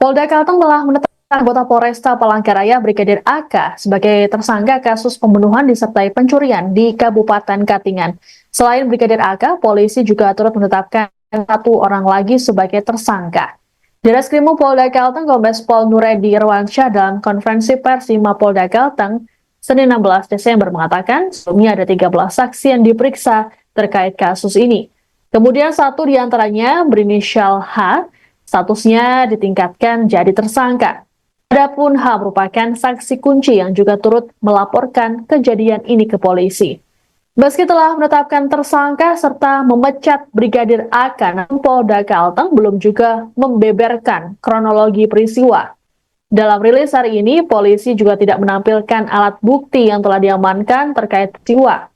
Polda Kalteng telah menetapkan anggota Polresta Palangkaraya Brigadir AK sebagai tersangka kasus pembunuhan disertai pencurian di Kabupaten Katingan. Selain Brigadir AK, polisi juga turut menetapkan satu orang lagi sebagai tersangka. Di Reskrimum Polda Kalteng, Kombes Pol Nuredi Irwansyah dalam konferensi pers di Mapolda Kalteng, Senin 16 Desember mengatakan sebelumnya ada 13 saksi yang diperiksa terkait kasus ini. Kemudian satu diantaranya berinisial H, statusnya ditingkatkan jadi tersangka. Adapun H merupakan saksi kunci yang juga turut melaporkan kejadian ini ke polisi. Meski telah menetapkan tersangka serta memecat Brigadir AK, namun Polda Kalteng belum juga membeberkan kronologi peristiwa. Dalam rilis hari ini, polisi juga tidak menampilkan alat bukti yang telah diamankan terkait peristiwa.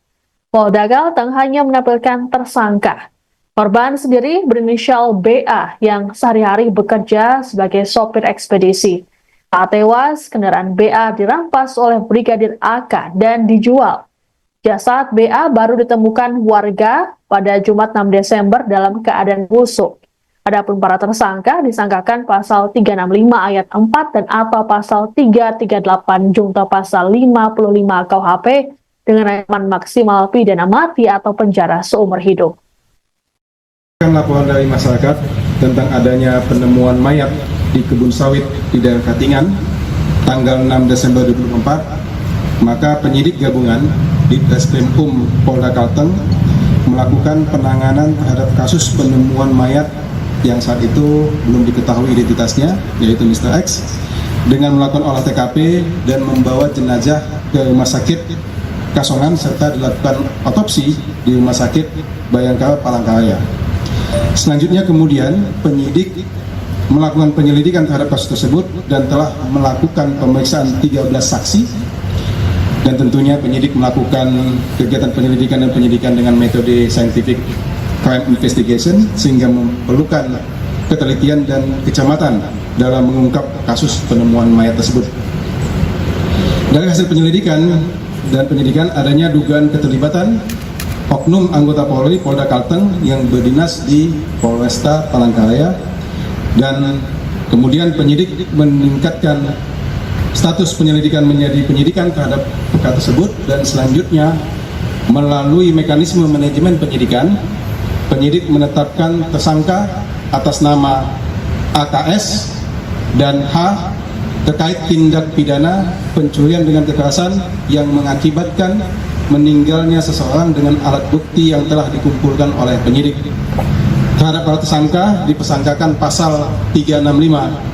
Polda Kalteng hanya menampilkan tersangka. Korban sendiri berinisial BA yang sehari-hari bekerja sebagai sopir ekspedisi. Saat tewas, kendaraan BA dirampas oleh Brigadir AK dan dijual. Jasad BA baru ditemukan warga pada Jumat 6 Desember dalam keadaan busuk. Adapun para tersangka disangkakan pasal 365 ayat 4 dan atau pasal 338 junto pasal 55 KUHP dengan ancaman maksimal pidana mati atau penjara seumur hidup. Laporan dari masyarakat tentang adanya penemuan mayat di kebun sawit di daerah Katingan tanggal 6 Desember 2024, maka penyidik gabungan di Reskrimum Polda Kalteng melakukan penanganan terhadap kasus penemuan mayat yang saat itu belum diketahui identitasnya, yaitu Mr. X, dengan melakukan olah TKP dan membawa jenazah ke rumah sakit Kasongan serta dilakukan otopsi di rumah sakit Bayangkara Palangkaraya. Selanjutnya kemudian penyidik melakukan penyelidikan terhadap kasus tersebut dan telah melakukan pemeriksaan 13 saksi, dan tentunya penyidik melakukan kegiatan penyelidikan dan penyidikan dengan metode scientific crime investigation sehingga memerlukan ketelitian dan kecermatan dalam mengungkap kasus penemuan mayat tersebut. Dari hasil penyelidikan dan penyidikan adanya dugaan keterlibatan oknum anggota Polri Polda Kalteng yang berdinas di Polresta Palangkaraya, dan kemudian penyidik meningkatkan status penyelidikan menjadi penyidikan terhadap perkara tersebut, dan selanjutnya melalui mekanisme manajemen penyidikan, penyidik menetapkan tersangka atas nama AKS dan H terkait tindak pidana pencurian dengan kekerasan yang mengakibatkan meninggalnya seseorang dengan alat bukti yang telah dikumpulkan oleh penyidik. Terhadap para tersangka dipersangkakan pasal 365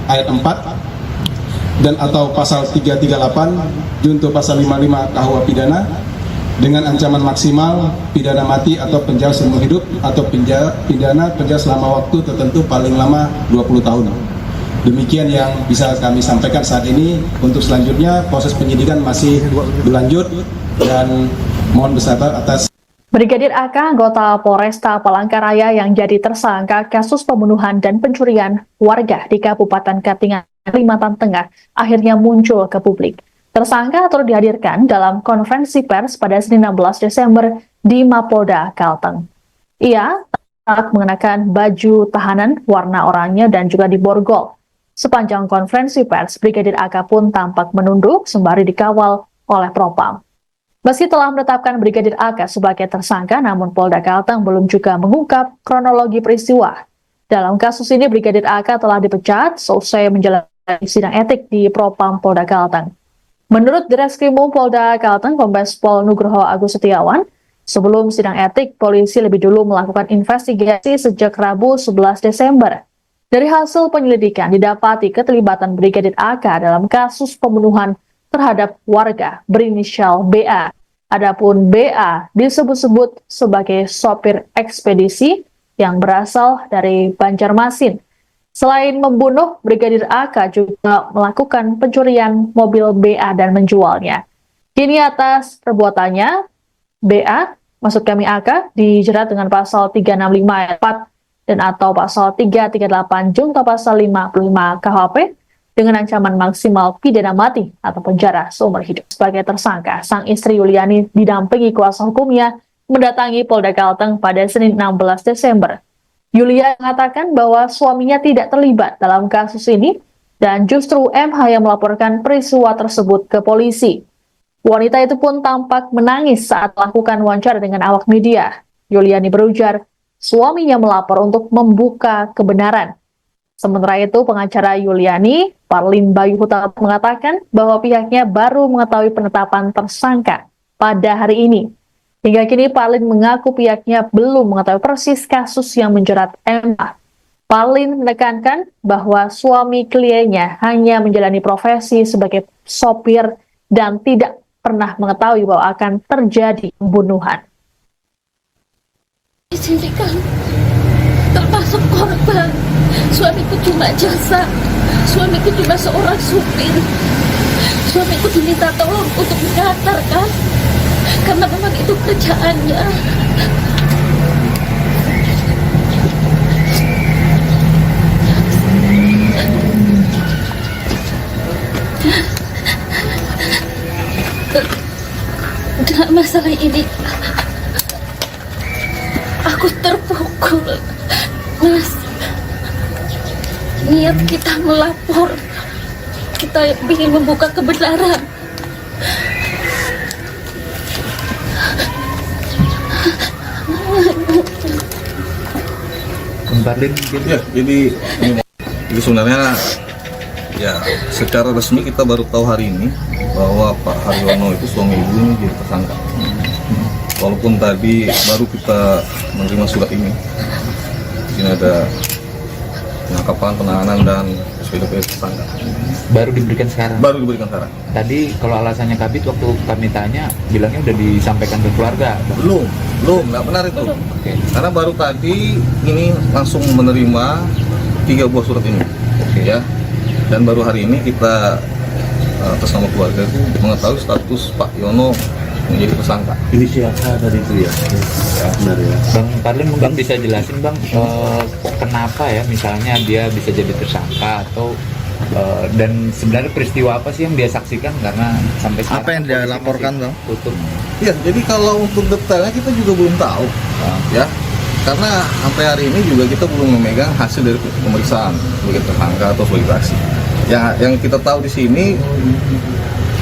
ayat 4 dan atau pasal 338 junto pasal 55 KUH pidana dengan ancaman maksimal pidana mati atau penjara seumur hidup atau pidana penjara selama waktu tertentu paling lama 20 tahun. Demikian yang bisa kami sampaikan saat ini. Untuk selanjutnya proses penyidikan masih berlanjut dan mohon bersabar atas. Brigadir AK, anggota Polresta Palangkaraya yang jadi tersangka kasus pembunuhan dan pencurian warga di Kabupaten Katingan, Kalimantan Tengah, akhirnya muncul ke publik. Tersangka turut dihadirkan dalam konferensi pers pada Senin 16 Desember di Mapolda Kalteng. Ia tak mengenakan baju tahanan warna oranye dan juga diborgol. Sepanjang konferensi pers, Brigadir AK pun tampak menunduk sembari dikawal oleh Propam. Meski telah menetapkan Brigadir AK sebagai tersangka, namun Polda Kalteng belum juga mengungkap kronologi peristiwa. Dalam kasus ini, Brigadir AK telah dipecat seusai menjalani sidang etik di Propam Polda Kalteng. Menurut Direskrimum Polda Kalteng, Kombes Pol Nugroho Agus Setiawan, sebelum sidang etik, polisi lebih dulu melakukan investigasi sejak Rabu 11 Desember. Dari hasil penyelidikan didapati keterlibatan Brigadir AK dalam kasus pembunuhan terhadap warga berinisial BA. Adapun BA disebut-sebut sebagai sopir ekspedisi yang berasal dari Banjarmasin. Selain membunuh, Brigadir AK juga melakukan pencurian mobil BA dan menjualnya. Kini atas perbuatannya, BA, maksud kami AK, dijerat dengan pasal 365 ayat 4 dan atau pasal 338 junto pasal 55 KUHP dengan ancaman maksimal pidana mati atau penjara seumur hidup. Sebagai tersangka, sang istri Yuliani didampingi kuasa hukumnya mendatangi Polda Kalteng pada Senin 16 Desember. Yulia mengatakan bahwa suaminya tidak terlibat dalam kasus ini Dan justru MH yang melaporkan peristiwa tersebut ke polisi. Wanita itu pun tampak menangis saat melakukan wawancara dengan awak media. Yuliani berujar, suaminya melapor untuk membuka kebenaran. Sementara itu, pengacara Yuliani, Parlin Bayu Hutama, mengatakan bahwa pihaknya baru mengetahui penetapan tersangka pada hari ini. Hingga kini, Parlin mengaku pihaknya belum mengetahui persis kasus yang menjerat MH. Parlin menekankan bahwa suami kliennya hanya menjalani profesi sebagai sopir dan tidak pernah mengetahui bahwa akan terjadi pembunuhan. Di sini kan termasuk korban. Suamiku cuma jasa, suamiku cuma seorang supir. Suamiku diminta tolong untuk mengantar kan, karena memang itu kerjaannya. Dengan masalah ini aku terpukul, Mas. Niat kita melapor, kita ingin membuka kebenaran. Parlin gitu. Ya, jadi sebenarnya ya secara resmi kita baru tahu hari ini bahwa Pak Haryono itu suami ibu ini jadi tersangka. Walaupun tadi baru kita menerima surat ini. Di sini ada penangkapan, penahanan dan SPDP tersangka. Baru diberikan sekarang. Baru diberikan sekarang. Tadi kalau alasannya Kabit waktu kami tanya bilangnya udah disampaikan ke keluarga. Belum, nggak benar itu. Oke. Karena baru tadi ini langsung menerima 3 buah surat ini. Ya. Dan baru hari ini kita atas nama keluarga itu mengetahui status Pak Yono menjadi tersangka. Ini siapa tadi itu ya? Benar ya. Bang Parlin mungkin bisa jelasin Bang kenapa ya misalnya dia bisa jadi tersangka atau dan sebenarnya peristiwa apa sih yang dia saksikan karena sampai sekarang Apa yang dia polisi laporkan, masih Bang? tutup. Ya, jadi kalau untuk detailnya kita juga belum tahu, ya. Karena sampai hari ini juga kita belum memegang hasil dari pemeriksaan sebagai tersangka atau sebagai saksi. Yang kita tahu di sini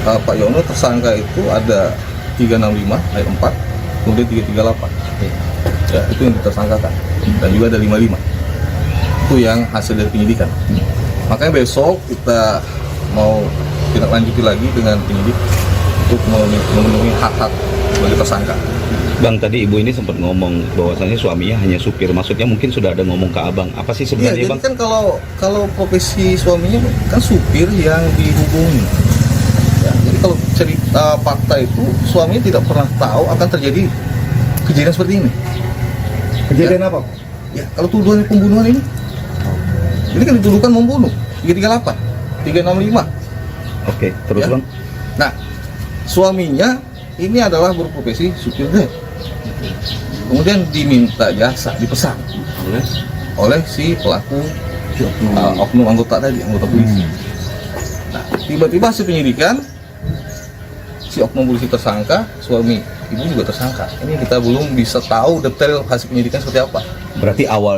Pak Yono tersangka itu ada 365 ayat 4, kemudian 338. Ya, itu yang ditersangkakan. Dan juga ada 55. Itu yang hasil dari penyidikan. Makanya besok kita mau tindak lanjuti lagi dengan penyidik untuk memenuhi hak-hak sebagai tersangka. Bang, tadi ibu ini sempat ngomong bahwasannya suaminya hanya supir. Maksudnya mungkin sudah ada ngomong ke abang. Apa sih Iya, sebenarnya, jadi Bang? kan kalau profesi suaminya kan supir yang dihubungi. Ya, jadi kalau cerita fakta itu suaminya tidak pernah tahu akan terjadi kejadian seperti ini. Kejadian apa? Ya, kalau tuduhan pembunuhan ini, ini kan dituduhkan membunuh 338, 365. Oke, terus Ya. Bang. Nah, suaminya ini adalah berprofesi supir Grab. Kemudian diminta jasa, dipesan oleh si pelaku oknum anggota tadi, anggota polisi. Nah, tiba-tiba hasil penyidikan si oknum polisi tersangka, suami ibu juga tersangka. Ini kita belum bisa tahu detail hasil penyidikan seperti apa. Berarti awal